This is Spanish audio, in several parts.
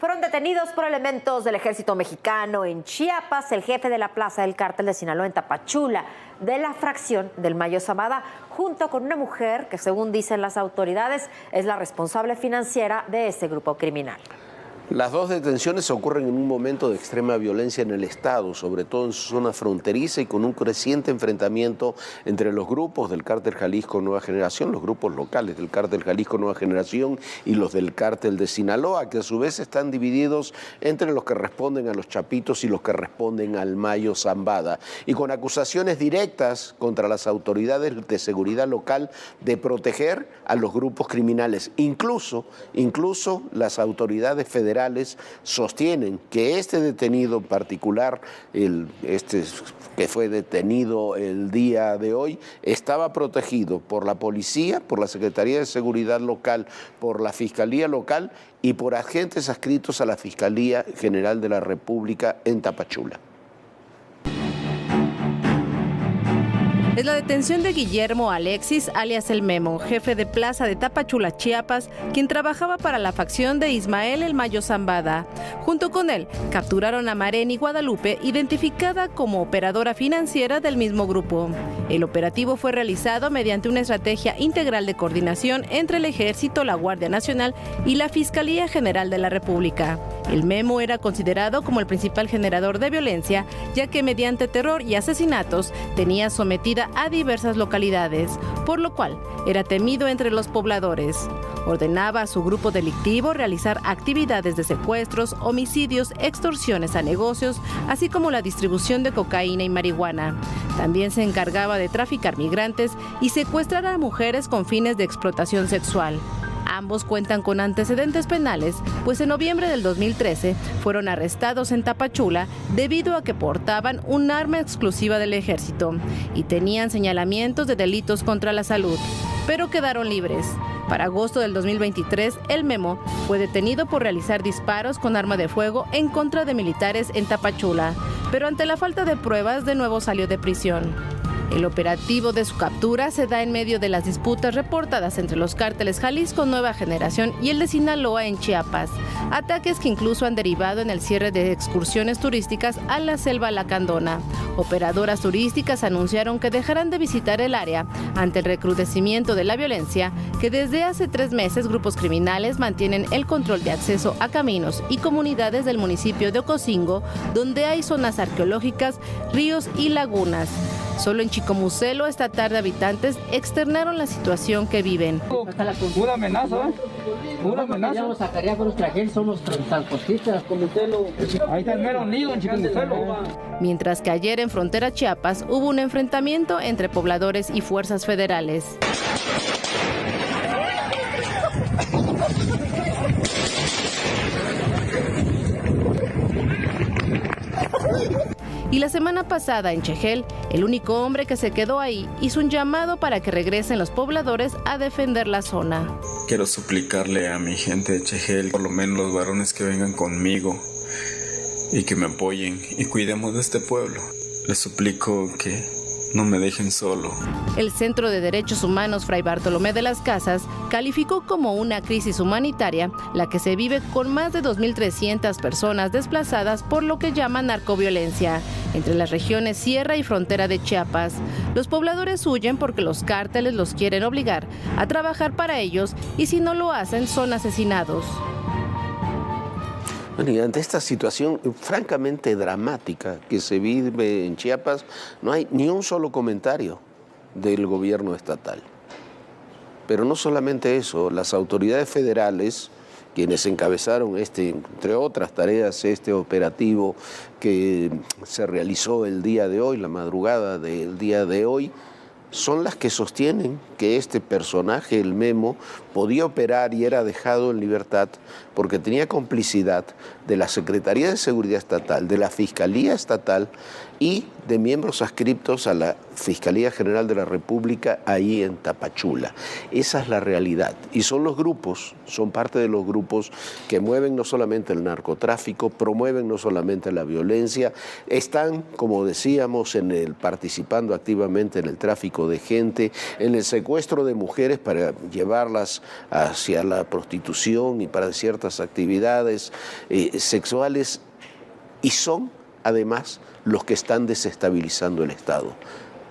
Fueron detenidos por elementos del ejército mexicano en Chiapas el jefe de la plaza del cártel de Sinaloa en Tapachula, de la fracción del Mayo Zambada, junto con una mujer que, según dicen las autoridades, es la responsable financiera de este grupo criminal. Las dos detenciones ocurren en un momento de extrema violencia en el estado, sobre todo en su zona fronteriza y con un creciente enfrentamiento entre los grupos del Cártel Jalisco Nueva Generación, los grupos locales del Cártel Jalisco Nueva Generación y los del Cártel de Sinaloa, que a su vez están divididos entre los que responden a los Chapitos y los que responden al Mayo Zambada, y con acusaciones directas contra las autoridades de seguridad local de proteger a los grupos criminales. Incluso las autoridades federales sostienen que este detenido en particular, que fue detenido el día de hoy, estaba protegido por la policía, por la Secretaría de Seguridad Local, por la Fiscalía Local y por agentes adscritos a la Fiscalía General de la República en Tapachula. Es la detención de Guillermo Alexis, alias El Memo, jefe de plaza de Tapachula, Chiapas, quien trabajaba para la facción de Ismael El Mayo Zambada. Junto con él, capturaron a Mareni Guadalupe, identificada como operadora financiera del mismo grupo. El operativo fue realizado mediante una estrategia integral de coordinación entre el Ejército, la Guardia Nacional y la Fiscalía General de la República. El Memo era considerado como el principal generador de violencia, ya que mediante terror y asesinatos tenía sometida a diversas localidades, por lo cual era temido entre los pobladores. Ordenaba a su grupo delictivo realizar actividades de secuestros, homicidios, extorsiones a negocios, así como la distribución de cocaína y marihuana. También se encargaba de traficar migrantes y secuestrar a mujeres con fines de explotación sexual. Ambos cuentan con antecedentes penales, pues en noviembre del 2013 fueron arrestados en Tapachula debido a que portaban un arma exclusiva del ejército y tenían señalamientos de delitos contra la salud, pero quedaron libres. Para agosto del 2023, El Memo fue detenido por realizar disparos con arma de fuego en contra de militares en Tapachula, pero ante la falta de pruebas de nuevo salió de prisión. El operativo de su captura se da en medio de las disputas reportadas entre los cárteles Jalisco Nueva Generación y el de Sinaloa en Chiapas, ataques que incluso han derivado en el cierre de excursiones turísticas a la selva lacandona. Operadoras turísticas anunciaron que dejarán de visitar el área ante el recrudecimiento de la violencia, que desde hace 3 meses grupos criminales mantienen el control de acceso a caminos y comunidades del municipio de Ocosingo, donde hay zonas arqueológicas, ríos y lagunas. Solo en Chicomucelo, esta tarde, habitantes externaron la situación que viven. Una amenaza, una amenaza. Los sacaría con los trajes, son los transportistas. Ahí está el mero nido en Chicomucelo. Mientras que ayer en frontera Chiapas hubo un enfrentamiento entre pobladores y fuerzas federales. Y la semana pasada en Chejel, el único hombre que se quedó ahí hizo un llamado para que regresen los pobladores a defender la zona. Quiero suplicarle a mi gente de Chejel, por lo menos los varones, que vengan conmigo y que me apoyen y cuidemos de este pueblo. Les suplico que no me dejen solo. El Centro de Derechos Humanos Fray Bartolomé de las Casas calificó como una crisis humanitaria la que se vive con más de 2.300 personas desplazadas por lo que llaman narcoviolencia entre las regiones Sierra y Frontera de Chiapas. Los pobladores huyen porque los cárteles los quieren obligar a trabajar para ellos y si no lo hacen son asesinados. Bueno, y ante esta situación francamente dramática que se vive en Chiapas, no hay ni un solo comentario del gobierno estatal. Pero no solamente eso, las autoridades federales, quienes encabezaron entre otras tareas, este operativo que se realizó el día de hoy, la madrugada del día de hoy, son las que sostienen que este personaje, el Memo, podía operar y era dejado en libertad porque tenía complicidad de la Secretaría de Seguridad Estatal, de la Fiscalía Estatal y de miembros adscritos a la Fiscalía General de la República ahí en Tapachula. Esa es la realidad. Y son los grupos, son parte de los grupos que mueven no solamente el narcotráfico, promueven no solamente la violencia, están, como decíamos, participando activamente en el tráfico tráfico de gente, en el secuestro de mujeres para llevarlas hacia la prostitución y para ciertas actividades sexuales, y son además los que están desestabilizando el Estado.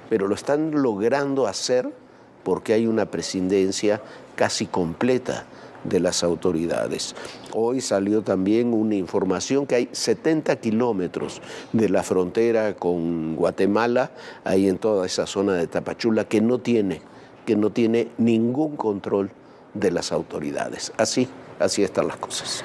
Pero lo están logrando hacer porque hay una prescindencia casi completa de las autoridades. Hoy salió también una información que hay 70 kilómetros de la frontera con Guatemala, ahí en toda esa zona de Tapachula, que no tiene ningún control de las autoridades. Así están las cosas.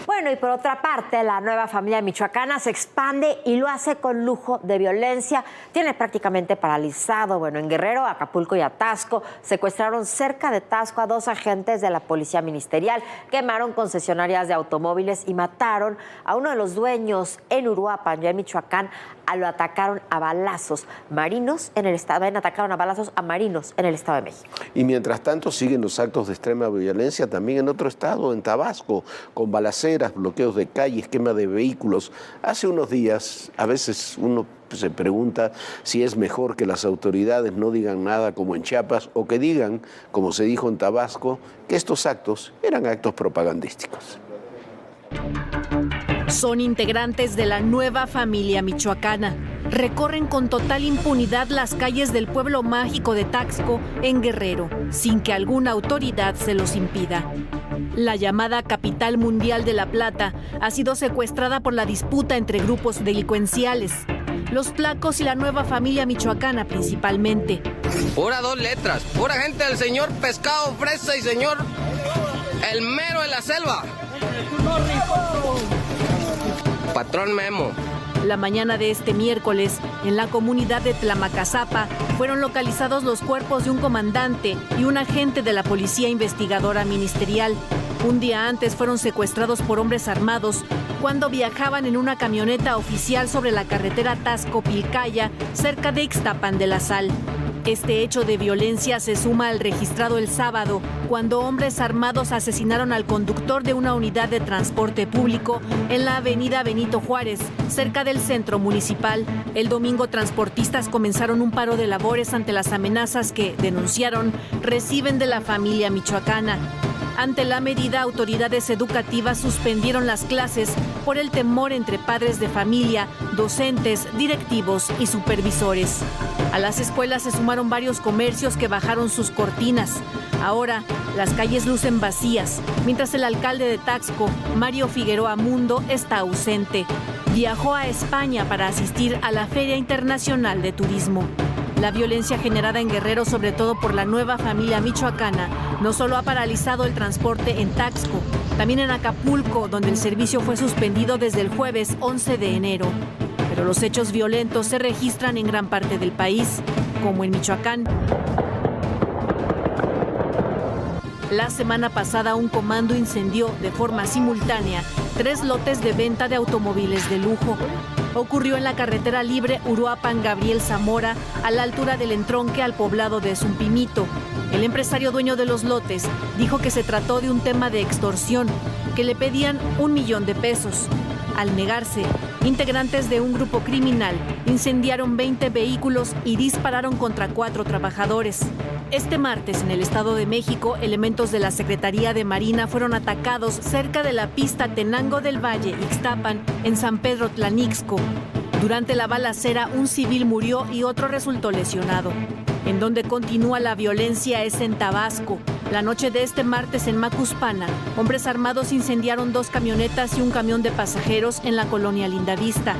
Bueno, y por otra parte, la nueva familia michoacana se expande y lo hace con lujo de violencia. Tiene prácticamente paralizado. Bueno, en Guerrero, Acapulco y Atasco secuestraron cerca de Tasco a 2 agentes de la policía ministerial, quemaron concesionarias de automóviles y mataron a uno de los dueños en Uruapan, ya en Michoacán. Lo atacaron a balazos marinos en el estado, atacaron a balazos a marinos en el Estado de México. Y mientras tanto siguen los actos de extrema violencia también en otro estado, en Tabasco, con balaceras, bloqueos de calles, quema de vehículos. Hace unos días, a veces uno se pregunta si es mejor que las autoridades no digan nada como en Chiapas, o que digan, como se dijo en Tabasco, que estos actos eran actos propagandísticos. Son integrantes de la nueva familia michoacana. Recorren con total impunidad las calles del pueblo mágico de Taxco, en Guerrero, sin que alguna autoridad se los impida. La llamada capital mundial de La Plata ha sido secuestrada por la disputa entre grupos delincuenciales. Los Tlacos y la nueva familia michoacana principalmente. Pura 2 letras, pura gente del señor Pescado Fresa y señor El Mero de la Selva. Patrón Memo. La mañana de este miércoles, en la comunidad de Tlamacazapa, fueron localizados los cuerpos de un comandante y un agente de la Policía Investigadora Ministerial. Un día antes fueron secuestrados por hombres armados cuando viajaban en una camioneta oficial sobre la carretera Tasco-Pilcaya, cerca de Ixtapan de la Sal. Este hecho de violencia se suma al registrado el sábado, cuando hombres armados asesinaron al conductor de una unidad de transporte público en la avenida Benito Juárez, cerca del centro municipal. El domingo, transportistas comenzaron un paro de labores ante las amenazas que, denunciaron, reciben de la familia michoacana. Ante la medida, autoridades educativas suspendieron las clases por el temor entre padres de familia, docentes, directivos y supervisores. A las escuelas se sumaron varios comercios que bajaron sus cortinas. Ahora, las calles lucen vacías, mientras el alcalde de Taxco, Mario Figueroa Mundo, está ausente. Viajó a España para asistir a la Feria Internacional de Turismo. La violencia generada en Guerrero, sobre todo por la nueva familia michoacana, no solo ha paralizado el transporte en Taxco, también en Acapulco, donde el servicio fue suspendido desde el jueves 11 de enero. Pero los hechos violentos se registran en gran parte del país, como en Michoacán. La semana pasada, un comando incendió de forma simultánea 3 lotes de venta de automóviles de lujo. Ocurrió en la carretera libre Uruapan-Gabriel Zamora, a la altura del entronque al poblado de Zumpimito. El empresario dueño de los lotes dijo que se trató de un tema de extorsión, que le pedían $1,000,000. Al negarse, integrantes de un grupo criminal incendiaron 20 vehículos y dispararon contra 4 trabajadores. Este martes, en el Estado de México, elementos de la Secretaría de Marina fueron atacados cerca de la pista Tenango del Valle, Ixtapan, en San Pedro Tlanixco. Durante la balacera, un civil murió y otro resultó lesionado. En donde continúa la violencia es en Tabasco. La noche de este martes en Macuspana, hombres armados incendiaron 2 camionetas y un camión de pasajeros en la colonia Lindavista.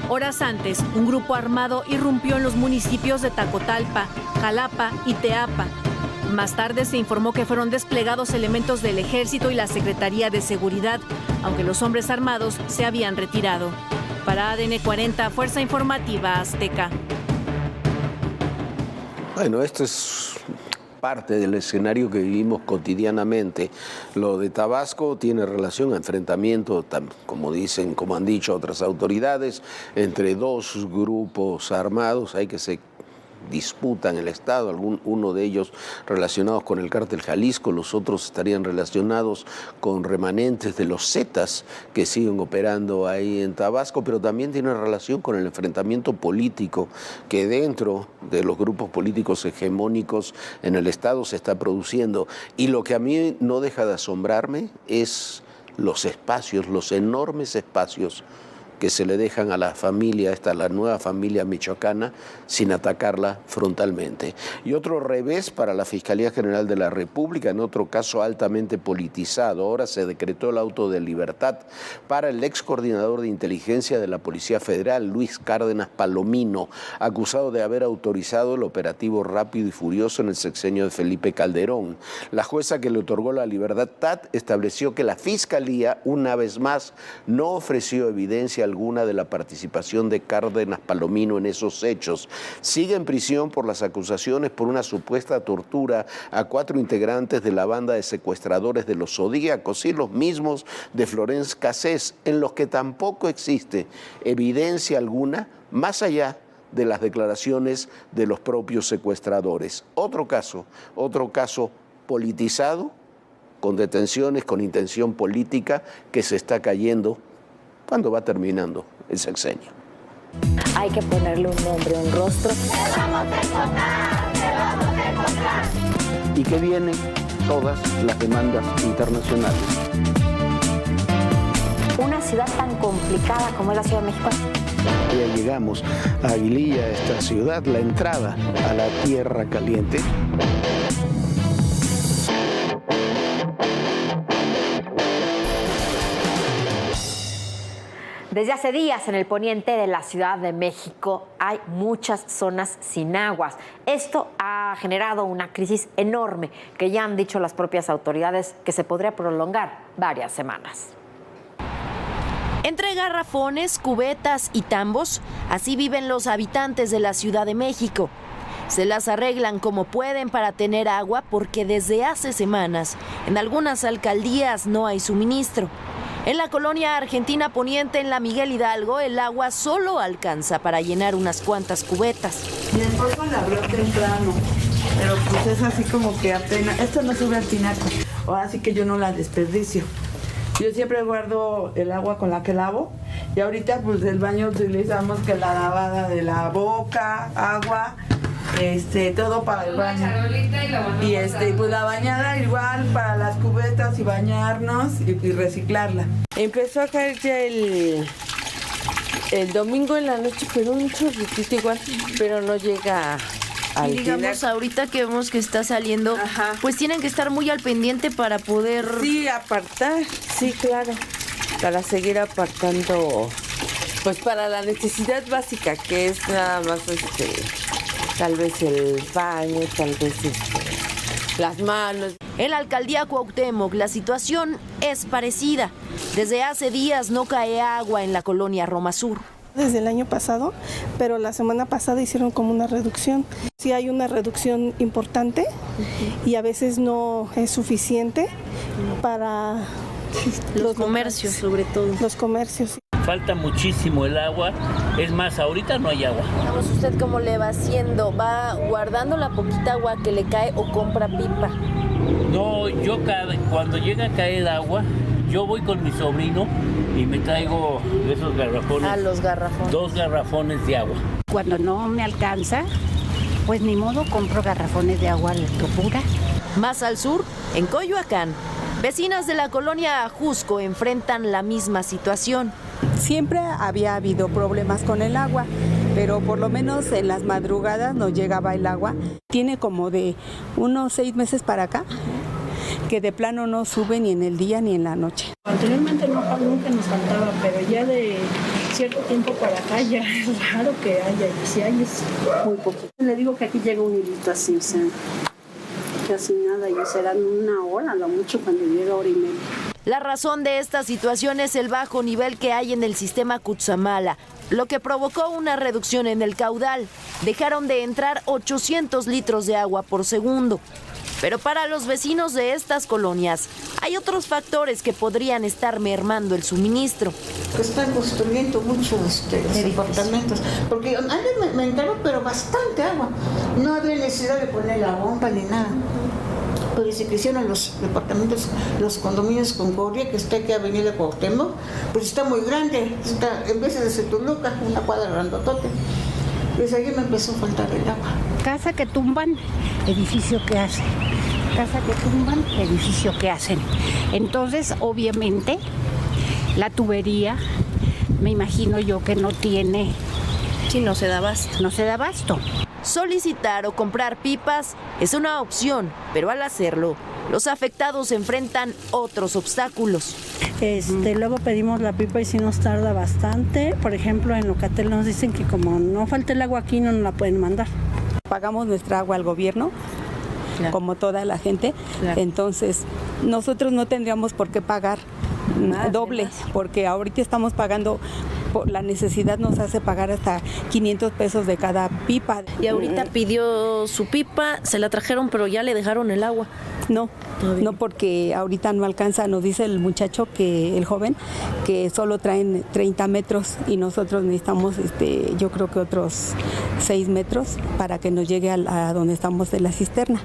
Horas antes, un grupo armado irrumpió en los municipios de Tacotalpa, Jalapa y Teapa. Más tarde se informó que fueron desplegados elementos del Ejército y la Secretaría de Seguridad, aunque los hombres armados se habían retirado. Para ADN 40, Fuerza Informativa Azteca. Bueno, esto es parte del escenario que vivimos cotidianamente. Lo de Tabasco tiene relación a enfrentamiento, como han dicho otras autoridades, entre 2 grupos armados. Hay que disputan el Estado, uno de ellos relacionados con el cártel Jalisco, los otros estarían relacionados con remanentes de los Zetas que siguen operando ahí en Tabasco, pero también tiene relación con el enfrentamiento político que dentro de los grupos políticos hegemónicos en el Estado se está produciendo. Y lo que a mí no deja de asombrarme es los espacios, los enormes espacios que se le dejan a la familia, la nueva familia michoacana, sin atacarla frontalmente. Y otro revés para la Fiscalía General de la República, en otro caso altamente politizado. Ahora se decretó el auto de libertad para el ex coordinador de inteligencia de la Policía Federal, Luis Cárdenas Palomino, acusado de haber autorizado el operativo Rápido y Furioso en el sexenio de Felipe Calderón. La jueza que le otorgó la libertad estableció que la Fiscalía, una vez más, no ofreció evidencia alguna de la participación de Cárdenas Palomino en esos hechos. Sigue en prisión por las acusaciones por una supuesta tortura a 4 integrantes de la banda de secuestradores de los Zodíacos y los mismos de Florence Cassés, en los que tampoco existe evidencia alguna más allá de las declaraciones de los propios secuestradores. Otro caso politizado, con detenciones, con intención política, que se está cayendo cuando va terminando el sexenio. Hay que ponerle un nombre, un rostro. Te vamos a encontrar, te vamos a encontrar. Y que vienen todas las demandas internacionales. Una ciudad tan complicada como es la Ciudad de México. Ya llegamos a Aguililla, esta ciudad, la entrada a la Tierra Caliente. Desde hace días en el poniente de la Ciudad de México hay muchas zonas sin aguas. Esto ha generado una crisis enorme que ya han dicho las propias autoridades que se podría prolongar varias semanas. Entre garrafones, cubetas y tambos, así viven los habitantes de la Ciudad de México. Se las arreglan como pueden para tener agua porque desde hace semanas en algunas alcaldías no hay suministro. En la colonia Argentina Poniente, en la Miguel Hidalgo, el agua solo alcanza para llenar unas cuantas cubetas. Mi esposo la abrió temprano, pero pues es así como que apenas, esto no sube al tinaco, ahora sí que yo no la desperdicio. Yo siempre guardo el agua con la que lavo y ahorita pues del baño utilizamos que la lavada de la boca, agua, todo para el baño. Y pues la bañada igual para las cubetas y bañarnos y reciclarla. Empezó a caer ya el domingo en la noche, pero un chorritito igual, pero no llega al digamos, ahorita que vemos que está saliendo, ajá, pues tienen que estar muy al pendiente para poder... Sí, apartar, sí, claro, para seguir apartando, pues para la necesidad básica, que es nada más tal vez el baño, tal vez las manos. En la alcaldía Cuauhtémoc la situación es parecida. Desde hace días no cae agua en la colonia Roma Sur. Desde el año pasado, pero la semana pasada hicieron como una reducción. Sí hay una reducción importante y a veces no es suficiente para los comercios, sobre todo. Los comercios. Falta muchísimo el agua, es más, ahorita no hay agua. ¿Usted cómo le va haciendo? ¿Va guardando la poquita agua que le cae o compra pipa? No, yo cuando llega a caer agua, yo voy con mi sobrino y me traigo esos garrafones. Ah, los garrafones. 2 garrafones de agua. Cuando no me alcanza, pues ni modo, compro garrafones de agua pura. Más al sur, en Coyoacán, vecinas de la colonia Ajusco enfrentan la misma situación. Siempre había habido problemas con el agua, pero por lo menos en las madrugadas nos llegaba el agua. Tiene como de unos 6 meses para acá, que de plano no sube ni en el día ni en la noche. Anteriormente nunca nos faltaba, pero ya de cierto tiempo para acá ya es raro que haya, y si hay es muy poquito. Le digo que aquí llega un hilito así, o sea, casi nada, y serán 1 hora, a lo mucho cuando llega 1 hora y media. La razón de esta situación es el bajo nivel que hay en el sistema Cutzamala, lo que provocó una reducción en el caudal. Dejaron de entrar 800 litros de agua por segundo. Pero para los vecinos de estas colonias hay otros factores que podrían estar mermando el suministro. Están construyendo muchos departamentos, porque antes me entraba pero bastante agua. No había necesidad de poner la bomba ni nada. Pero se hicieron los departamentos, los condominios Concordia, que está aquí Avenida Cuauhtémoc, pues está muy grande, está en vez de Setuluca, una cuadra grandotote. Desde allí me empezó a faltar el agua. Casa que tumban, edificio que hacen. Casa que tumban, edificio que hacen. Entonces, obviamente, la tubería, me imagino yo que no tiene... Sí, no se da abasto. No se da abasto. Solicitar o comprar pipas es una opción, pero al hacerlo, los afectados enfrentan otros obstáculos. Luego pedimos la pipa y sí nos tarda bastante. Por ejemplo, en Locatel nos dicen que como no falta el agua aquí, no nos la pueden mandar. Pagamos nuestra agua al gobierno, claro, como toda la gente. Claro. Entonces, nosotros no tendríamos por qué pagar doble, porque ahorita estamos pagando, la necesidad nos hace pagar hasta 500 pesos de cada pipa. Y ahorita pidió su pipa, se la trajeron, pero ya le dejaron el agua. No, no, porque ahorita no alcanza, nos dice el muchacho, que el joven, que solo traen 30 metros y nosotros necesitamos, yo creo que otros 6 metros para que nos llegue a donde estamos de la cisterna.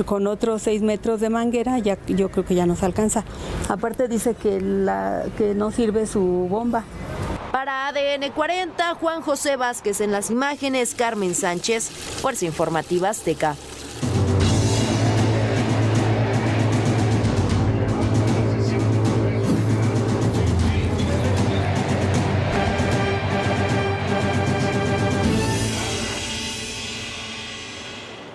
Con otros 6 metros de manguera, ya, yo creo que ya nos alcanza. Aparte dice que no sirve su bomba. Para ADN 40, Juan José Vázquez en las imágenes, Carmen Sánchez, Fuerza Informativa Azteca.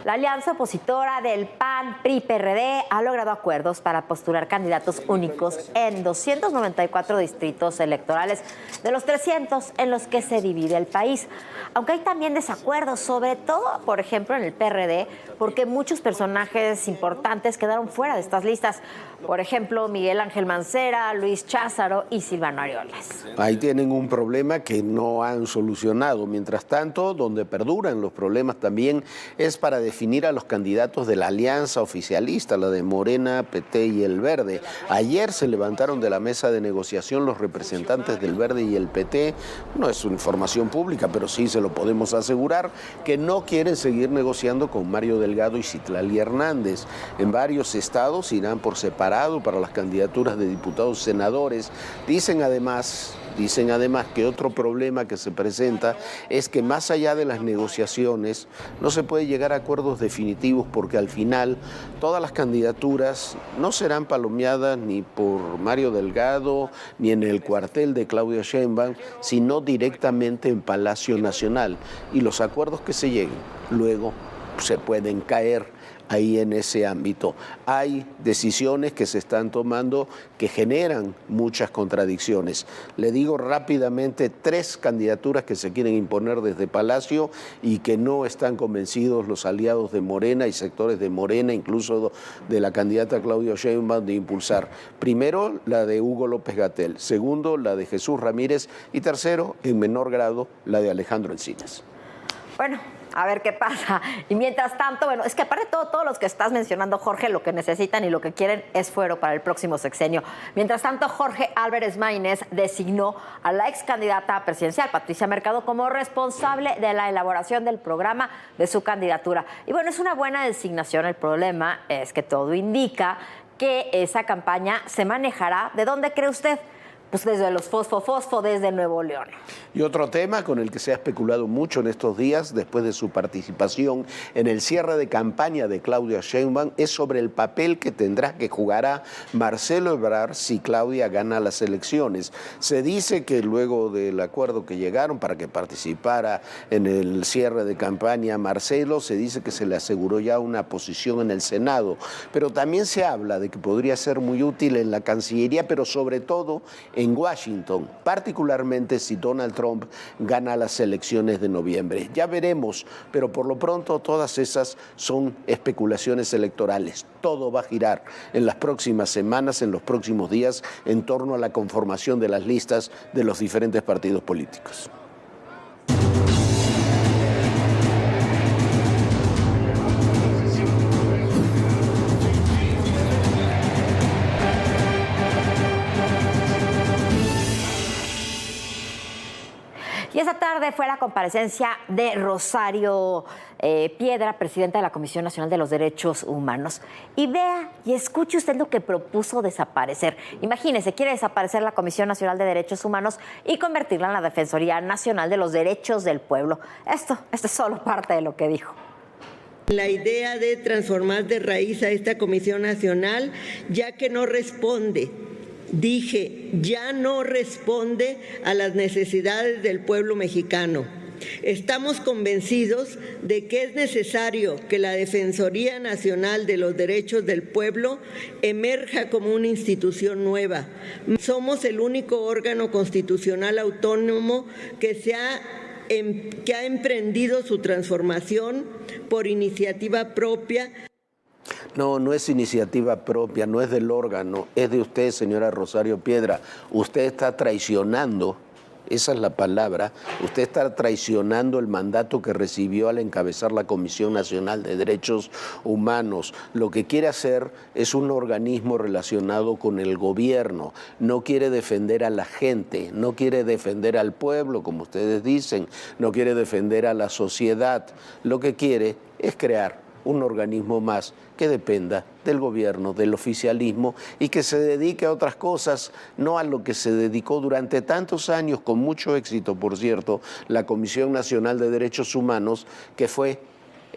La alianza opositora del PAN, PRI, PRD ha logrado acuerdos para postular candidatos únicos en 294 distritos electorales de los 300 en los que se divide el país. Aunque hay también desacuerdos, sobre todo, por ejemplo, en el PRD, porque muchos personajes importantes quedaron fuera de estas listas. Por ejemplo, Miguel Ángel Mancera, Luis Cházaro y Silvano Aureoles. Ahí tienen un problema que no han solucionado. Mientras tanto, donde perduran los problemas también es para definir a los candidatos de la alianza oficialista, la de Morena, PT y el Verde. Ayer se levantaron de la mesa de negociación los representantes del Verde y el PT. No es información pública, pero sí se lo podemos asegurar, que no quieren seguir negociando con Mario Delgado y Citlali Hernández. En varios estados irán por separado para las candidaturas de diputados y senadores. Dicen además que otro problema que se presenta es que más allá de las negociaciones no se puede llegar a acuerdos definitivos, porque al final todas las candidaturas no serán palomeadas ni por Mario Delgado ni en el cuartel de Claudia Sheinbaum, sino directamente en Palacio Nacional, y los acuerdos que se lleguen luego se pueden caer ahí en ese ámbito. Hay decisiones que se están tomando que generan muchas contradicciones. Le digo rápidamente 3 candidaturas que se quieren imponer desde Palacio y que no están convencidos los aliados de Morena y sectores de Morena, incluso de la candidata Claudia Sheinbaum, de impulsar. Primero, la de Hugo López-Gatell. Segundo, la de Jesús Ramírez. Y tercero, en menor grado, la de Alejandro Encinas. Bueno, a ver qué pasa. Y mientras tanto, bueno, es que aparte de todos los que estás mencionando, Jorge, lo que necesitan y lo que quieren es fuero para el próximo sexenio. Mientras tanto, Jorge Álvarez Maínez designó a la ex candidata presidencial, Patricia Mercado, como responsable de la elaboración del programa de su candidatura. Y bueno, es una buena designación. El problema es que todo indica que esa campaña se manejará. ¿De dónde cree usted? Pues desde los Fosfo, desde Nuevo León. Y otro tema con el que se ha especulado mucho en estos días, después de su participación en el cierre de campaña de Claudia Sheinbaum, es sobre el papel que jugará Marcelo Ebrard si Claudia gana las elecciones. Se dice que luego del acuerdo que llegaron para que participara en el cierre de campaña Marcelo, se dice que se le aseguró ya una posición en el Senado. Pero también se habla de que podría ser muy útil en la Cancillería, pero sobre todo en Washington, particularmente si Donald Trump gana las elecciones de noviembre. Ya veremos, pero por lo pronto todas esas son especulaciones electorales. Todo va a girar en las próximas semanas, en los próximos días, en torno a la conformación de las listas de los diferentes partidos políticos. Y esta tarde fue la comparecencia de Rosario Piedra, presidenta de la Comisión Nacional de los Derechos Humanos. Y vea y escuche usted lo que propuso desaparecer. Imagínese, quiere desaparecer la Comisión Nacional de Derechos Humanos y convertirla en la Defensoría Nacional de los Derechos del Pueblo. Esto es solo parte de lo que dijo. La idea de transformar de raíz a esta Comisión Nacional, ya que no responde. Dije, ya no responde a las necesidades del pueblo mexicano. Estamos convencidos de que es necesario que la Defensoría Nacional de los Derechos del Pueblo emerja como una institución nueva. Somos el único órgano constitucional autónomo que ha emprendido su transformación por iniciativa propia. No es iniciativa propia, no es del órgano, es de usted, señora Rosario Piedra. Usted está traicionando, esa es la palabra, usted está traicionando el mandato que recibió al encabezar la Comisión Nacional de Derechos Humanos. Lo que quiere hacer es un organismo relacionado con el gobierno, no quiere defender a la gente, no quiere defender al pueblo, como ustedes dicen, no quiere defender a la sociedad. Lo que quiere es crear un organismo más que dependa del gobierno, del oficialismo y que se dedique a otras cosas, no a lo que se dedicó durante tantos años, con mucho éxito, por cierto, la Comisión Nacional de Derechos Humanos, que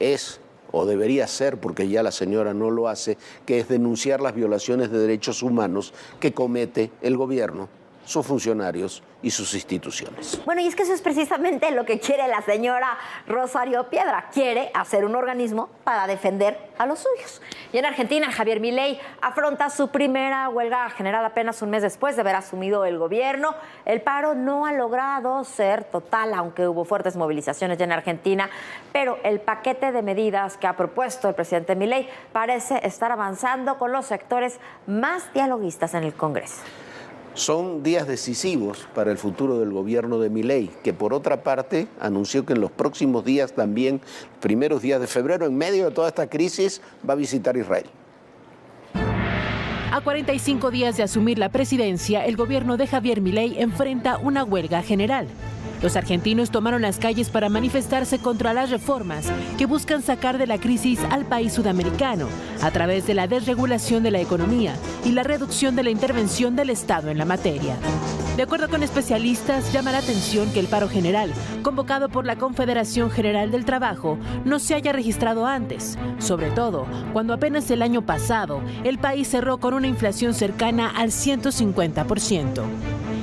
es o debería ser, porque ya la señora no lo hace, que es denunciar las violaciones de derechos humanos que comete el gobierno, sus funcionarios y sus instituciones. Bueno, y es que eso es precisamente lo que quiere la señora Rosario Piedra. Quiere hacer un organismo para defender a los suyos. Y en Argentina, Javier Milei afronta su primera huelga general apenas un mes después de haber asumido el gobierno. El paro no ha logrado ser total, aunque hubo fuertes movilizaciones ya en Argentina, pero el paquete de medidas que ha propuesto el presidente Milei parece estar avanzando con los sectores más dialoguistas en el Congreso. Son días decisivos para el futuro del gobierno de Milei, que por otra parte anunció que en los próximos días también, primeros días de febrero, en medio de toda esta crisis, va a visitar Israel. A 45 días de asumir la presidencia, el gobierno de Javier Milei enfrenta una huelga general. Los argentinos tomaron las calles para manifestarse contra las reformas que buscan sacar de la crisis al país sudamericano a través de la desregulación de la economía y la reducción de la intervención del Estado en la materia. De acuerdo con especialistas, llama la atención que el paro general, convocado por la Confederación General del Trabajo, no se haya registrado antes, sobre todo cuando apenas el año pasado el país cerró con una inflación cercana al 150%.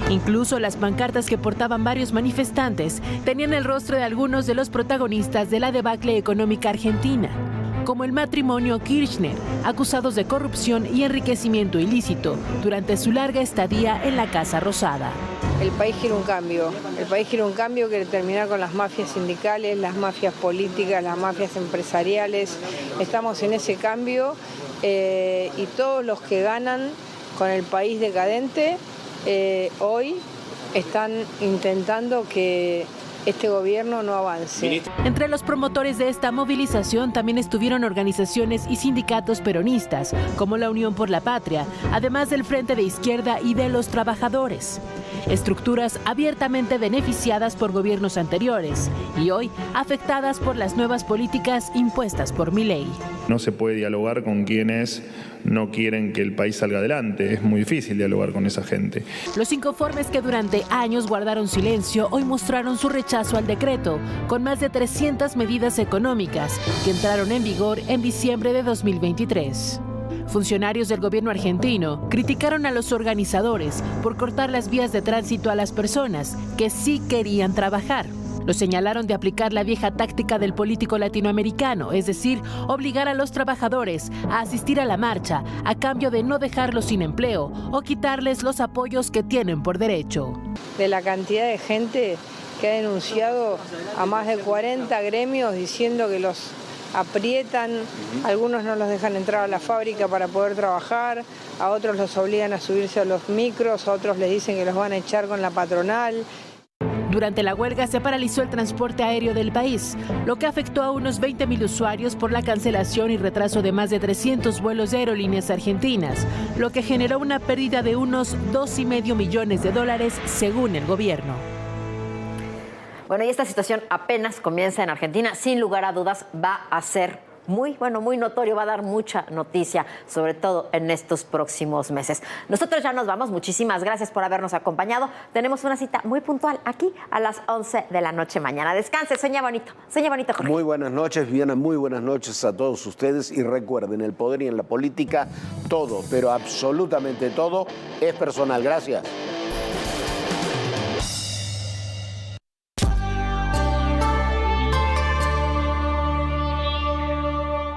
Incluso las pancartas que portaban varios manifestantes tenían el rostro de algunos de los protagonistas de la debacle económica argentina, como el matrimonio Kirchner, acusados de corrupción y enriquecimiento ilícito durante su larga estadía en la Casa Rosada. El país quiere un cambio. El país quiere un cambio, quiere terminar con las mafias sindicales, las mafias políticas, las mafias empresariales. Estamos en ese cambio y todos los que ganan con el país decadente hoy están intentando que este gobierno no avance. Entre los promotores de esta movilización también estuvieron organizaciones y sindicatos peronistas, como la Unión por la Patria, además del Frente de Izquierda y de los Trabajadores. Estructuras abiertamente beneficiadas por gobiernos anteriores y hoy afectadas por las nuevas políticas impuestas por Milei. No se puede dialogar con quienes no quieren que el país salga adelante. Es muy difícil dialogar con esa gente. Los inconformes que durante años guardaron silencio hoy mostraron su rechazo al decreto, con más de 300 medidas económicas que entraron en vigor en diciembre de 2023. Funcionarios del gobierno argentino criticaron a los organizadores por cortar las vías de tránsito a las personas que sí querían trabajar. Lo señalaron de aplicar la vieja táctica del político latinoamericano, es decir, obligar a los trabajadores a asistir a la marcha a cambio de no dejarlos sin empleo o quitarles los apoyos que tienen por derecho. De la cantidad de gente que ha denunciado a más de 40 gremios diciendo que los aprietan, algunos no los dejan entrar a la fábrica para poder trabajar, a otros los obligan a subirse a los micros, a otros les dicen que los van a echar con la patronal. Durante la huelga se paralizó el transporte aéreo del país, lo que afectó a unos 20,000 usuarios por la cancelación y retraso de más de 300 vuelos de aerolíneas argentinas, lo que generó una pérdida de unos $2,5 millones según el gobierno. Bueno, y esta situación apenas comienza en Argentina. Sin lugar a dudas va a ser muy notorio, va a dar mucha noticia, sobre todo en estos próximos meses. Nosotros ya nos vamos. Muchísimas gracias por habernos acompañado. Tenemos una cita muy puntual aquí a las 11 de la noche mañana. Descanse, sueña bonito, Jorge. Muy buenas noches, Viviana, muy buenas noches a todos ustedes. Y recuerden, el poder y en la política, todo, pero absolutamente todo, es personal. Gracias.